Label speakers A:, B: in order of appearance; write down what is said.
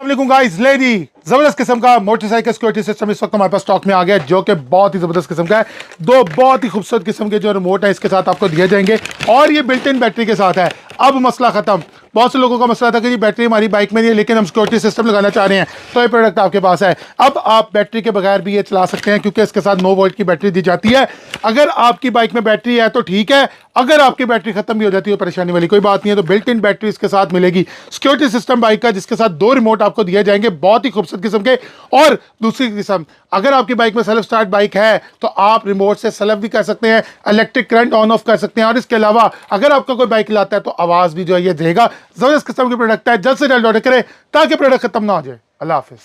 A: Guys ले जी जबरदस्त किस्म का मोटरसाइकिल सिक्योरिटी सिस्टम इस वक्त हमारे पास स्टॉक में आ गया है, जो कि बहुत ही जबरदस्त किस्म का है। दो बहुत ही खूबसूरत किस्म के जो रिमोट है इसके साथ आपको दिए जाएंगे और ये बिल्ट इन बैटरी के साथ है। अब मसला खत्म। बहुत से लोगों का मसला था कि जी बैटरी हमारी बाइक में नहीं है लेकिन हम सिक्योरिटी सिस्टम लगाना चाह रहे हैं, तो ये प्रोडक्ट आपके पास है। अब आप बैटरी के बगैर भी ये चला सकते हैं क्योंकि इसके साथ 9 वोल्ट की बैटरी दी जाती है। अगर आपकी बाइक में बैटरी है तो ठीक है, अगर आपकी बैटरी खत्म भी हो जाती है परेशानी वाली कोई बात नहीं है। तो बिल्ट इन बैटरी इसके साथ मिलेगी, सिक्योरिटी सिस्टम बाइक का जिसके साथ 2 रिमोट आपको दिए जाएंगे बहुत ही खूबसूरत किस्म के। और दूसरी किस्म, अगर आपकी बाइक में सेल्फ स्टार्ट बाइक है तो आप रिमोट से सेल्फ भी कर सकते हैं, इलेक्ट्रिक करंट ऑन ऑफ कर सकते हैं। और इसके अलावा अगर आपका कोई बाइक लाता है तो आवाज भी जो है ये देगा। जबरदस्त किस्म की प्रोडक्ट है, जल्द से जल्द ऑर्डर करें ताकि प्रोडक्ट खत्म ना हो जाए। अल्लाह हाफिज।